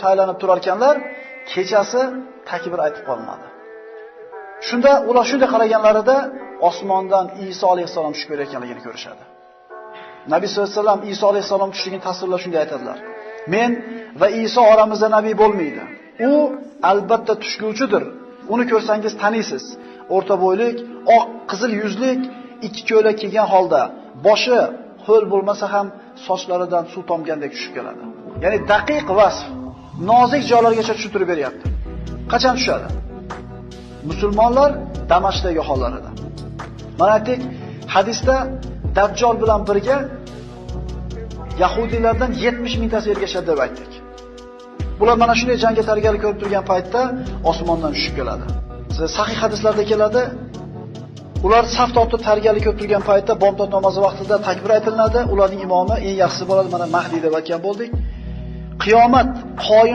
taylanib turar ekanlar, kechasi takbir aytib qolmadi. Shunda ular shunday qaraganlarida osmondan Iso alayhisalom tushib kelayotganligini ko'rishadi. Nabiy sollallohu alayhi vasallam Iso alayhisalom tushligini tasvirlab shunday aytadilar. Men va Iso oramizda nabiy bo'lmaydi. U albatta tushguvchidir. Uni ko'rsangiz taniysiz. O'rta bo'ylik, oq qizil yuzlik, ikki ko'ylak kiygan holda, boshi ho'l bo'lmasa ham sochlaridan suv tomgandek tushib keladi. Ya'ni daqiq vasf, nozik joylargacha tushuntirib beryapti. Qachon tushadi? Musulmonlar Damashqdagi hollarida. Mana aytdik, hadisda Dajjal bilan birga Yahudiylardan 70 mingtasi ergashadi deb aytdik. Bular mana shunday jangga tayyorgarlik ko'rib turgan paytda osmondan tushib keladi. Sahih hadislarda keladi. Ular saf tortib tayyorgarlik ko'rib turgan paytda bomdod namozi vaqtida takbir aytiladi. Ularning imomi eng yaxshisi bo'ladi, mana Mahdi deb aytgan bo'ldik. Qiyomat qoyim